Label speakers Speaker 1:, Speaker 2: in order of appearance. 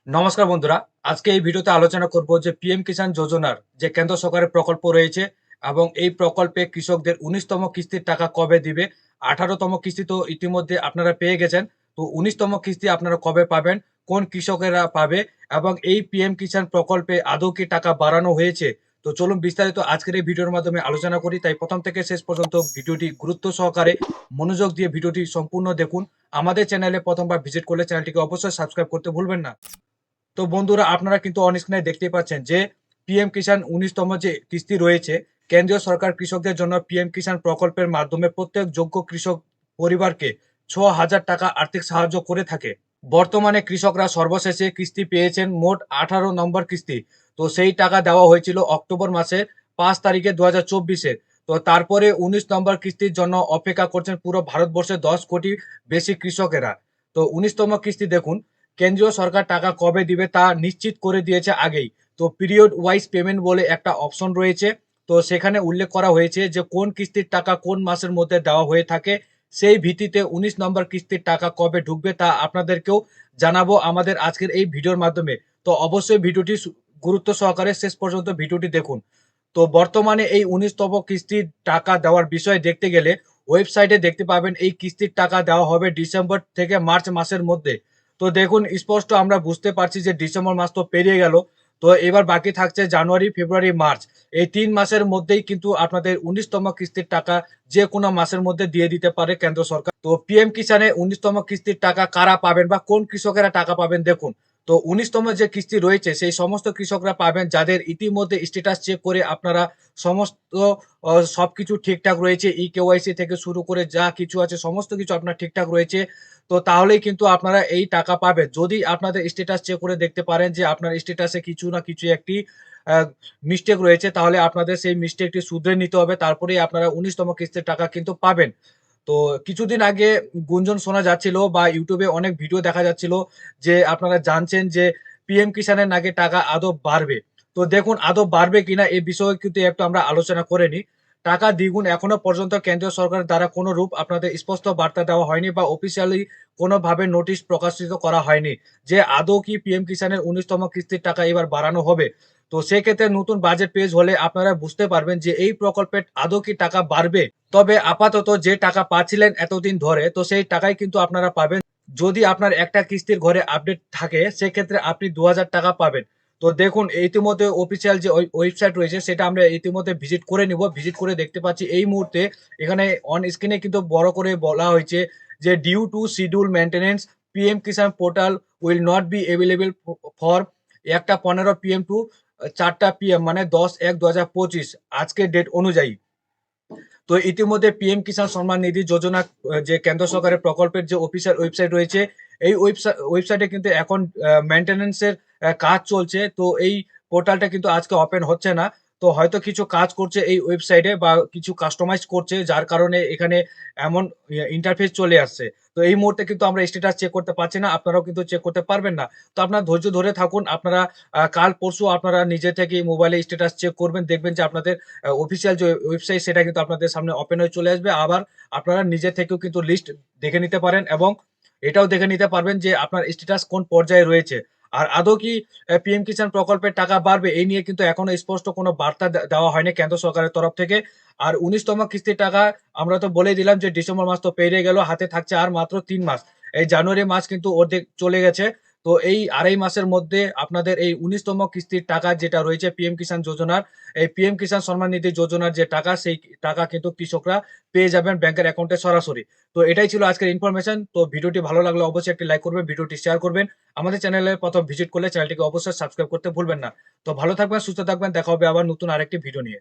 Speaker 1: নমস্কার বন্ধুরা, আজকে এই ভিডিওতে আলোচনা করব যে পিএম কিষাণ যোজনার যে কেন্দ্র সরকারের প্রকল্প রয়েছে এবং এই প্রকল্পে কৃষকদের ১৯তম কিস্তির টাকা কবে দিবে। ১৮তম কিস্তি তো ইতিমধ্যে আপনারা পেয়ে গেছেন। তো ১৯তম কিস্তি আপনারা কবে পাবেন, কোন কৃষকেরা পাবে এবং এই পিএম কিষাণ প্রকল্পে আদৌ কি টাকা বাড়ানো হয়েছে। তো চলুন বিস্তারিত আজকের এই ভিডিওর মাধ্যমে আলোচনা করি। তাই প্রথম থেকে শেষ পর্যন্ত ভিডিওটি গুরুত্ব সহকারে মনোযোগ দিয়ে ভিডিওটি সম্পূর্ণ দেখুন। আমাদের চ্যানেলে প্রথমবার ভিজিট করলে চ্যানেলটিকে অবশ্যই সাবস্ক্রাইব করতে ভুলবেন না। তো বন্ধুরা, আপনারা কিন্তু অন স্ক্রিনে দেখতেই পাচ্ছেন যে পিএম কিষাণ ১৯তম যে কিস্তি রয়েছে, কেন্দ্রীয় সরকার কৃষকদের জন্য পিএম কিষাণ প্রকল্পের মাধ্যমে প্রত্যেক যোগ্য কৃষক পরিবারকে ৬,০০০ টাকা আর্থিক সাহায্য করে থাকে। বর্তমানে কৃষকরা সর্বশেষে কিস্তি পেয়েছেন মোট ১৮ নম্বর কিস্তি। তো সেই টাকা দেওয়া হয়েছিল অক্টোবর মাসের ৫ তারিখে ২০২৪-এ। তো তারপরে ১৯ নম্বর কিস্তির জন্য অপেক্ষা করছেন পুরো ভারতবর্ষের ১০ কোটি বেশি কৃষকেরা। তো ১৯তম কিস্তি দেখুন, কেন্দ্রীয় সরকার টাকা কবে দিবে তা নিশ্চিত করে দিয়েছে আগেই। তো পিরিয়ড ওয়াইজ পেমেন্ট বলে একটা অপশন রয়েছে। তো সেখানে উল্লেখ করা হয়েছে যে কোন কিস্তির টাকা কোন মাসের মধ্যে দেওয়া হয়ে থাকে। সেই ভিত্তিতে ১৯ নম্বর কিস্তির টাকা কবে ঢুকবে তা আপনাদেরকেও জানাবো আমাদের আজকের এই ভিডিওর মাধ্যমে। তো অবশ্যই ভিডিওটি গুরুত্ব সহকারে শেষ পর্যন্ত ভিডিওটি দেখুন। তো বর্তমানে এই ১৯তম কিস্তির টাকা দেওয়ার বিষয় দেখতে গেলে ওয়েবসাইটে দেখতে পাবেন এই কিস্তির টাকা দেওয়া হবে ডিসেম্বর থেকে মার্চ মাসের মধ্যে। তো দেখুন, স্পষ্ট আমরা বুঝতে পারছি যে ডিসেম্বর মাস তো পেরিয়ে গেল। তো এবার বাকি থাকছে জানুয়ারি, ফেব্রুয়ারি, মার্চ। এই ৩ মাসের মধ্যেই কিন্তু আপনাদের ১৯তম কিস্তির টাকা যেকোনো মাসের মধ্যে দিয়ে দিতে পারে কেন্দ্র সরকার। তো পিএম কিষানে ১৯তম কিস্তির টাকা কারা পাবেন বা কোন কৃষকেরা টাকা পাবেন দেখুন। তো ১৯তম যে কিস্তি রয়েছে সেই সমস্ত কৃষকরা পাবেন যাদের ইতিমধ্যে স্ট্যাটাস চেক করে আপনারা সমস্ত সবকিছু ঠিকঠাক রয়েছে। ইকেওয়াইসি থেকে শুরু করে যা কিছু আছে সমস্ত কিছু আপনার ঠিকঠাক রয়েছে। তো তাহলেই কিন্তু আপনারা এই টাকা পাবেন। যদি আপনাদের স্ট্যাটাস চেক করে দেখতে পারেন যে আপনার স্ট্যাটাসে কিছু না কিছু একটি আ মিস্টেক রয়েছে, তাহলে আপনাদের সেই মিস্টেকটি শুধরে নিতে হবে। তারপরেই আপনারা ১৯তম কিস্তির টাকা কিন্তু পাবেন। তো কিছুদিন আগে গুঞ্জন শোনা যাচ্ছিল বা YouTube এ অনেক ভিডিও দেখা যাচ্ছিল যে আপনারা জানছেন যে পিএম কিষানের নাকি টাকা আদৌ বাড়বে। তো দেখুন, আদৌ বাড়বে কিনা এই বিষয়ে কিন্তু একটু আমরা আলোচনা করে নিই। টাকা দ্বিগুণ এখনো পর্যন্ত কেন্দ্রীয় সরকারের দ্বারা কোনো রূপ আপনাদের স্পষ্ট বার্তা দেওয়া হয়নি বা অফিসিয়ালি কোনোভাবে নোটিশ প্রকাশিত করা হয়নি যে আদৌ কি পিএম কিষানের ১৯তম কিস্তির টাকা এবার বাড়ানো হবে। তো সেক্ষেত্রে নতুন বাজেট পেশ হলে আপনারা বুঝতে পারবেন যে এই প্রকল্পের আদৌ কি টাকা বাড়বে। তবে আপাতত যে টাকা পাচ্ছিলেন এতদিন ধরে, তো সেই টাকাই কিন্তু আপনারা পাবেন। যদি আপনার একটা কিস্তির ঘরে আপডেট থাকে সেক্ষেত্রে আপনি ২,০০০ টাকা পাবেন। তো দেখুন, ইতিমধ্যে অফিসিয়াল যে ওয়েবসাইট রয়েছে সেটা আমরা ইতিমধ্যে ভিজিট করে নিব। ভিজিট করে দেখতে পাচ্ছি এই মুহূর্তে এখানে অন স্ক্রিনে কিন্তু বড় করে বলা হয়েছে যে due to schedule maintenance PM Kisan portal will not be available for ১টা ১৫ পিএম টু ৪টা পিএম, মানে ১০/১/২০২৫ আজকের ডেট অনুযায়ী। তো ইতিমধ্যে পিএম কিষাণ সম্মান নিধি যোজনা যে কেন্দ্র সরকারের প্রকল্পের যে অফিসিয়াল ওয়েবসাইট রয়েছে, এই ওয়েবসাইটে কিন্তু এখন মেইনটেন্যান্স এর কাজ চলছে। তো এই পোর্টালটা কিন্তু আজকে ওপেন হচ্ছে না। তো হয়তো কিছু কাজ করছে এই ওয়েবসাইটে বা কিছু কাস্টমাইজ করছে, যার কারণে এখানে এমন ইন্টারফেস চলে আসছে। তো এই মুহূর্তে কিন্তু আমরা স্ট্যাটাস চেক করতে পারছি না। আপনারাও কিন্তু চেক করতে পারবেন না। তো আপনারা ধৈর্য ধরে থাকুন। আপনারা কাল পরশু আপনারা নিজে থেকেই মোবাইলে স্ট্যাটাস চেক করবেন। দেখবেন যে আপনাদের অফিসিয়াল যে ওয়েবসাইট সেটা কিন্তু আপনাদের সামনে ওপেন হয়ে চলে আসবে। আবার আপনারা নিজে থেকেও কিন্তু লিস্ট দেখে নিতে পারেন এবং এটাও দেখে নিতে পারবেন যে আপনার স্ট্যাটাস কোন পর্যায়ে রয়েছে। আর আদৌ কি পিএম কিষাণ প্রকল্পের টাকা বাড়বে এই নিয়ে কিন্তু এখনো স্পষ্ট কোনো বার্তা দেওয়া হয়নি কেন্দ্র সরকারের তরফ থেকে। আর ১৯তম কিস্তির টাকা আমরা তো বলেই দিলাম যে ডিসেম্বর মাস তো পেরিয়ে গেল। হাতে থাকছে আর মাত্র ৩ মাস। এই জানুয়ারি মাস কিন্তু অর্ধেক চলে গেছে। তো এই ২.৫ মাসের মধ্যে আপনাদের এই ১৯তম কিস্তির টাকা যেটা রয়েছে পিএম কিষাণ যোজনার, এই পিএম কিষাণ সম্মান নিধি যোজনার যে টাকা, সেই টাকা কিন্তু কৃষকরা পেয়ে যাবেন ব্যাংকের অ্যাকাউন্টে সরাসরি। তো এটাই ছিল আজকের ইনফরমেশন। তো ভিডিওটি ভালো লাগলে অবশ্যই একটি লাইক করবেন, ভিডিওটি শেয়ার করবেন। আমাদের চ্যানেলে প্রথম ভিজিট করলে চ্যানেলটিকে অবশ্যই সাবস্ক্রাইব করতে ভুলবেন না। তো ভালো থাকবেন, সুস্থ থাকবেন। দেখা হবে আবার নতুন আরেকটি ভিডিও নিয়ে।